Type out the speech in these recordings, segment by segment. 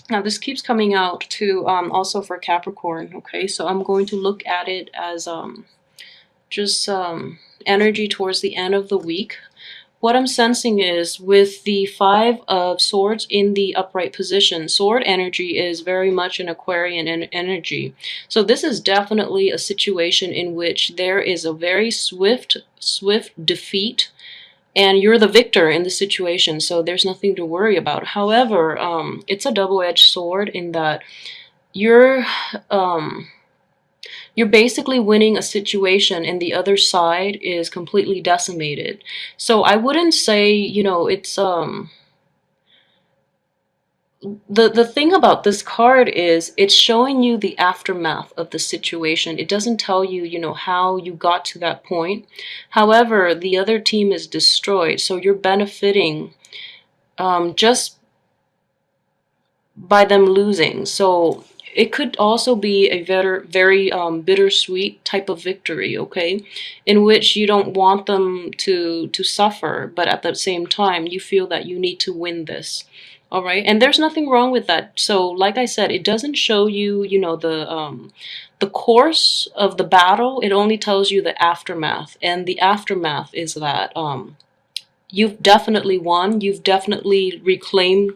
Now this keeps coming out to also for Capricorn, okay? So I'm going to look at it as just energy towards the end of the week. What I'm sensing is with the Five of Swords in the upright position, sword energy is very much an Aquarian energy. So this is definitely a situation in which there is a very swift defeat, and you're the victor in the situation, so there's nothing to worry about. However, it's a double-edged sword in that you're um, you're basically winning a situation and the other side is completely decimated. So I wouldn't say, you know, it's the thing about this card is it's showing you the aftermath of the situation. It doesn't tell you, you know, how you got to that point. However, the other team is destroyed, so you're benefiting just by them losing. So it could also be a very bittersweet type of victory, okay, in which you don't want them to suffer, but at the same time you feel that you need to win this. All right, and there's nothing wrong with that. So like I said, it doesn't show you, you know, the course of the battle. It only tells you the aftermath, and the aftermath is that you've definitely won. You've definitely reclaimed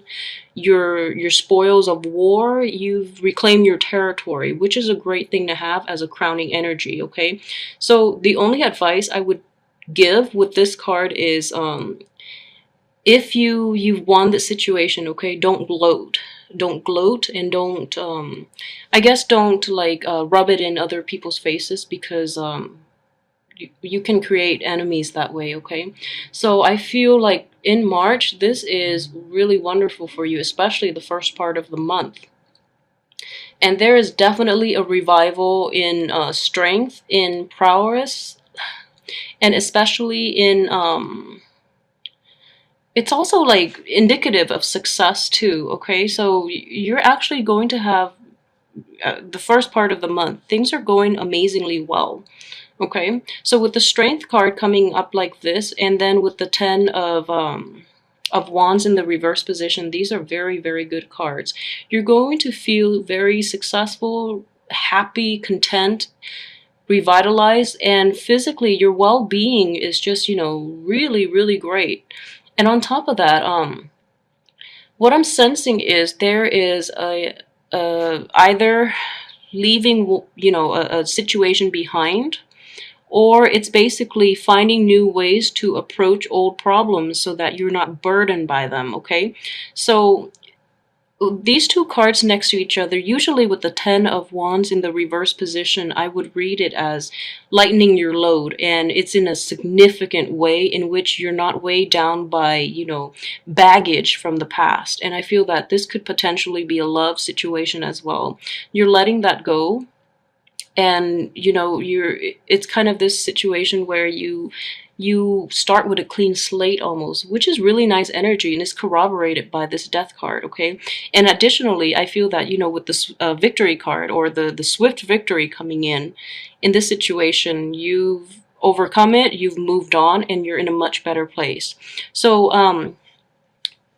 your spoils of war. You've reclaimed your territory, which is a great thing to have as a crowning energy, okay? So the only advice I would give with this card is if you've won the situation, okay, don't gloat. Don't gloat, and don't I guess don't like rub it in other people's faces, because you can create enemies that way, okay? So I feel like in March, this is really wonderful for you, especially the first part of the month. And there is definitely a revival in strength, in prowess, and especially in it's also like indicative of success too, okay? So you're actually going to have the first part of the month, things are going amazingly well. Okay, so with the strength card coming up like this, and then with the 10 of wands in the reverse position, these are very good cards. You're going to feel very successful, happy, content, revitalized, and physically your well-being is just, you know, really great. And on top of that, what I'm sensing is there is a either leaving, you know, a situation behind, or it's basically finding new ways to approach old problems so that you're not burdened by them, okay? So these two cards next to each other, usually with the 10 of wands in the reverse position, I would read it as lightening your load, and it's in a significant way in which you're not weighed down by, you know, baggage from the past. And I feel that this could potentially be a love situation as well. You're letting that go, and you know, it's kind of this situation where you start with a clean slate almost, which is really nice energy, and is corroborated by this death card, okay? And additionally, I feel that, you know, with this victory card, or the swift victory coming in this situation, you've overcome it, you've moved on, and you're in a much better place. So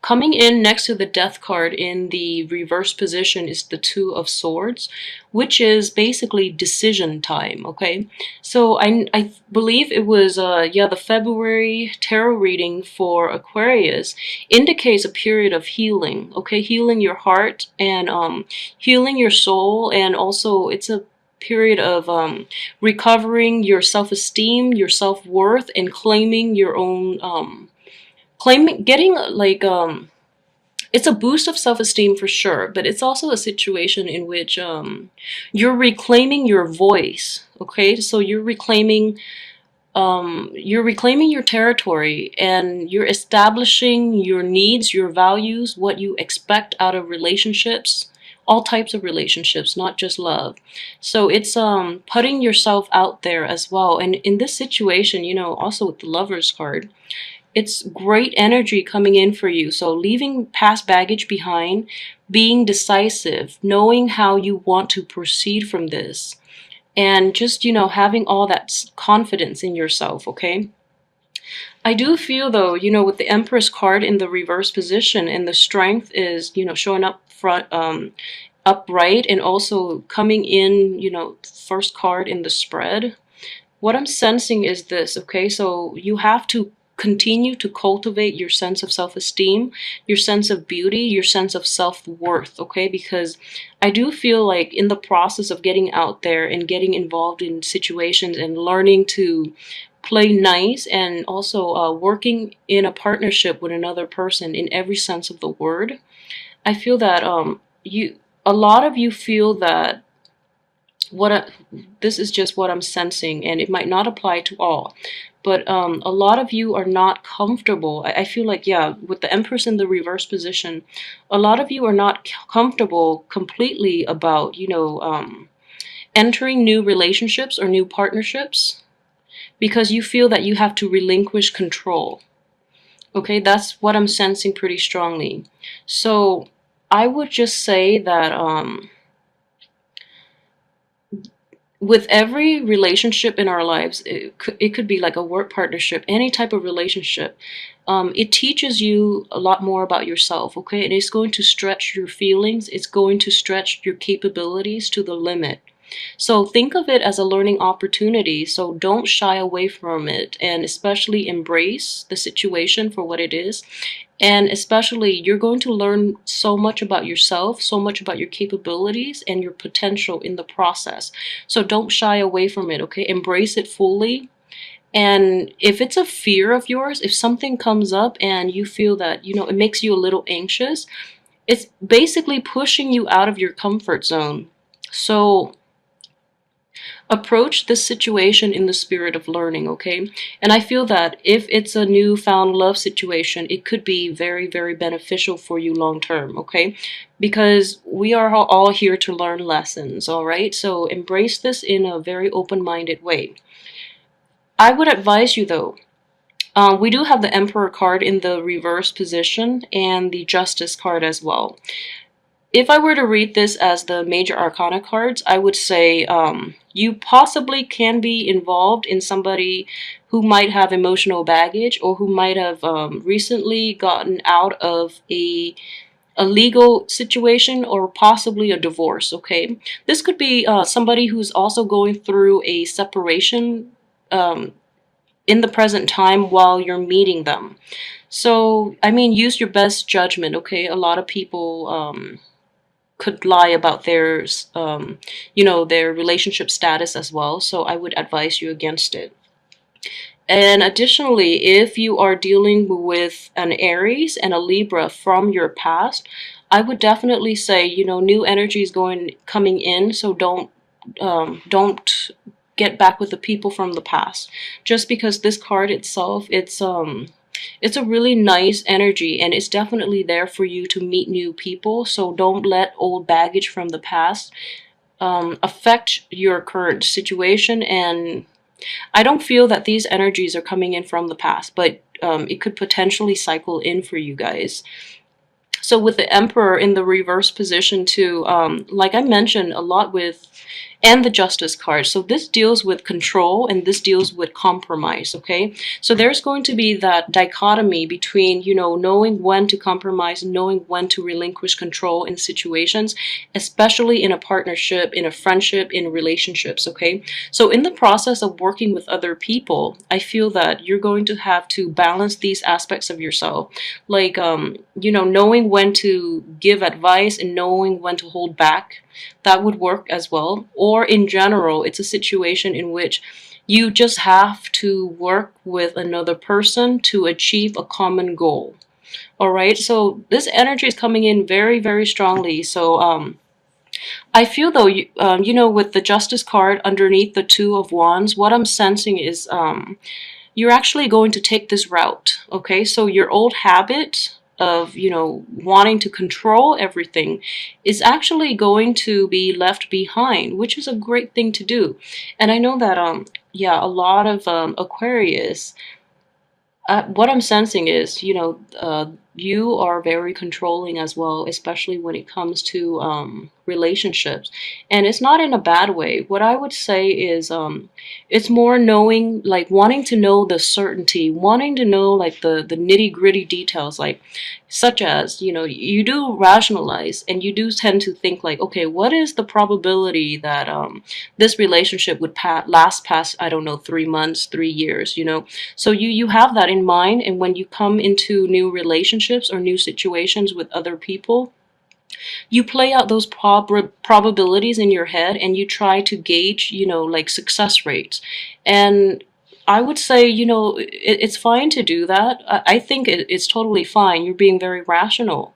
coming in next to the death card in the reverse position is the Two of Swords, which is basically decision time, okay? So I believe it was, yeah, the February tarot reading for Aquarius indicates a period of healing, okay? Healing your heart and healing your soul, and also it's a period of recovering your self-esteem, your self-worth, and claiming your own getting like it's a boost of self-esteem for sure, but it's also a situation in which you're reclaiming your voice, okay? So you're reclaiming your territory, and you're establishing your needs, your values, what you expect out of relationships, all types of relationships, not just love. So it's putting yourself out there as well. And in this situation, you know, also with the Lovers card, it's great energy coming in for you. So leaving past baggage behind, being decisive, knowing how you want to proceed from this, and just, you know, having all that confidence in yourself, okay? I do feel though, with the Empress card in the reverse position and the strength is, showing up front, upright, and also coming in, first card in the spread. What I'm sensing is this, okay? So you have to continue to cultivate your sense of self-esteem, your sense of beauty, your sense of self-worth, okay? Because I do feel like in the process of getting out there and getting involved in situations and learning to play nice, and also working in a partnership with another person in every sense of the word, I feel that a lot of you feel that this is just what I'm sensing, and it might not apply to all, but a lot of you are not comfortable. I feel like, yeah, with the Empress in the reverse position, a lot of you are not comfortable completely about, entering new relationships or new partnerships because you feel that you have to relinquish control. Okay, that's what I'm sensing pretty strongly. So I would just say that with every relationship in our lives, it could be like a work partnership, any type of relationship. It teaches you a lot more about yourself, okay? And it's going to stretch your feelings. It's going to stretch your capabilities to the limit. So think of it as a learning opportunity. So don't shy away from it, and especially embrace the situation for what it is. And especially, you're going to learn so much about yourself, so much about your capabilities and your potential in the process. So don't shy away from it, okay? Embrace it fully. And if it's a fear of yours, if something comes up and you feel that, it makes you a little anxious, it's basically pushing you out of your comfort zone. So approach this situation in the spirit of learning, okay? And I feel that if it's a newfound love situation, it could be very, very beneficial for you long term, okay? Because we are all here to learn lessons, all right? So embrace this in a very open-minded way. I would advise you though, we do have the Emperor card in the reverse position and the Justice card as well. If I were to read this as the major arcana cards, I would say you possibly can be involved in somebody who might have emotional baggage, or who might have recently gotten out of a legal situation, or possibly a divorce, okay? This could be somebody who's also going through a separation in the present time while you're meeting them. So, I mean, use your best judgment, okay? A lot of people could lie about their their relationship status as well, so I would advise you against it. And additionally, if you are dealing with an Aries and a Libra from your past, I would definitely say, new energy is coming in, so don't get back with the people from the past. Just because this card itself, it's a really nice energy, and it's definitely there for you to meet new people. So don't let old baggage from the past affect your current situation. And I don't feel that these energies are coming in from the past, but it could potentially cycle in for you guys. So with the Emperor in the reverse position too, like I mentioned a lot and the Justice card. So this deals with control, and this deals with compromise, okay? So there's going to be that dichotomy between, knowing when to compromise, knowing when to relinquish control in situations, especially in a partnership, in a friendship, in relationships, okay? So in the process of working with other people, I feel that you're going to have to balance these aspects of yourself. Like, knowing when to give advice and knowing when to hold back. That would work as well. Or in general, it's a situation in which you just have to work with another person to achieve a common goal. All right, so this energy is coming in very, very strongly. So I feel though, with the Justice card underneath the Two of Wands, what I'm sensing is you're actually going to take this route, okay? So your old habit of, wanting to control everything is actually going to be left behind, which is a great thing to do. And I know that, yeah, a lot of Aquarius, what I'm sensing is, you are very controlling as well, especially when it comes to relationships. And it's not in a bad way. What I would say is it's more knowing, like wanting to know the certainty, wanting to know like the nitty gritty details, like such as, you know, you do rationalize and you do tend to think like, okay, what is the probability that this relationship would last past, I don't know, 3 months, 3 years, you know? So you have that in mind, and when you come into new relationships or new situations with other people, you play out those probabilities in your head and you try to gauge, you know, like success rates. And I would say, you know, it's fine to do that. I think it's totally fine. You're being very rational.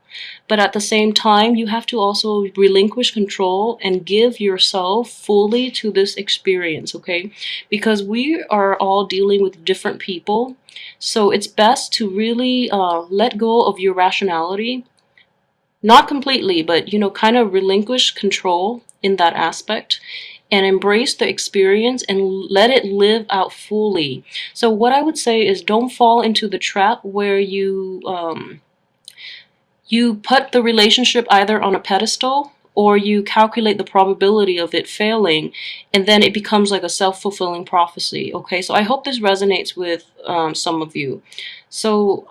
But at the same time, you have to also relinquish control and give yourself fully to this experience, okay? Because we are all dealing with different people. So it's best to really let go of your rationality, not completely, but, you know, kind of relinquish control in that aspect and embrace the experience and let it live out fully. So what I would say is don't fall into the trap where you put the relationship either on a pedestal or you calculate the probability of it failing, and then it becomes like a self-fulfilling prophecy. Okay, so I hope this resonates with some of you. So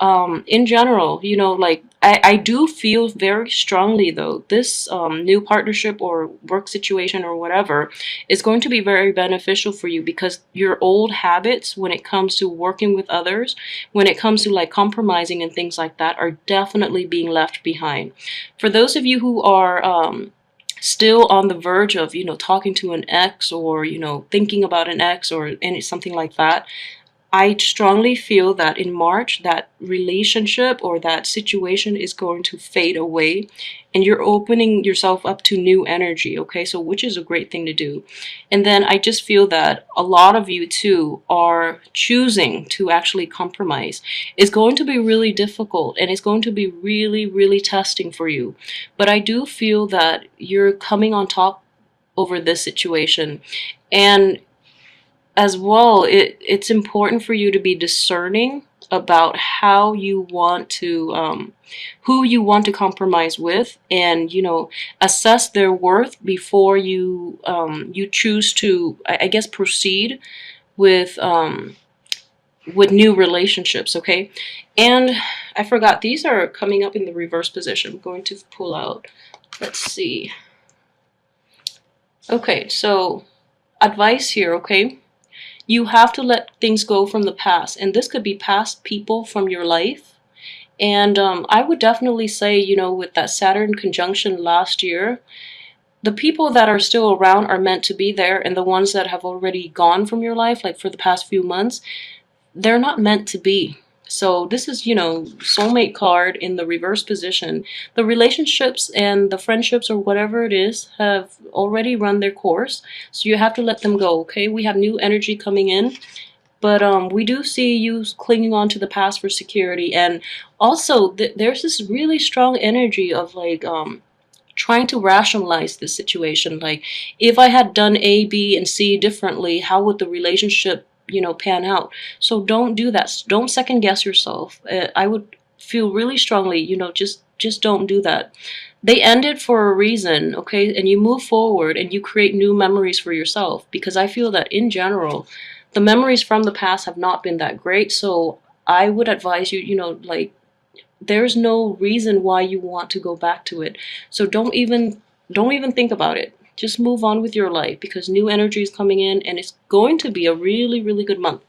in general, you know, like I do feel very strongly though this new partnership or work situation or whatever is going to be very beneficial for you, because your old habits when it comes to working with others, when it comes to like compromising and things like that, are definitely being left behind. For those of you who are still on the verge of, you know, talking to an ex, or, you know, thinking about an ex or something like that, I strongly feel that in March, that relationship or that situation is going to fade away and you're opening yourself up to new energy, okay? So, which is a great thing to do. And then I just feel that a lot of you too are choosing to actually compromise. It's going to be really difficult and it's going to be really, really testing for you. But I do feel that you're coming on top over this situation. And as well, it's important for you to be discerning about how you want to who you want to compromise with, and, you know, assess their worth before you you choose to, I guess, proceed with new relationships. Okay, and I forgot, these are coming up in the reverse position. I'm going to pull out, let's see. Okay, so advice here, okay? You have to let things go from the past, and this could be past people from your life. And I would definitely say, you know, with that Saturn conjunction last year, the people that are still around are meant to be there, and the ones that have already gone from your life, like for the past few months, they're not meant to be. So this is, you know, soulmate card in the reverse position. The relationships and the friendships or whatever it is have already run their course. So you have to let them go, okay? We have new energy coming in. But we do see you clinging on to the past for security. And also, there's this really strong energy of like trying to rationalize this situation. Like, if I had done A, B, and C differently, how would the relationship, you know, pan out? So don't do that. Don't second guess yourself. I would feel really strongly, you know, just don't do that. They ended for a reason, okay? And you move forward and you create new memories for yourself, because I feel that in general, the memories from the past have not been that great. So I would advise you, you know, like, there's no reason why you want to go back to it. So don't even think about it. Just move on with your life, because new energy is coming in and it's going to be a really, really good month.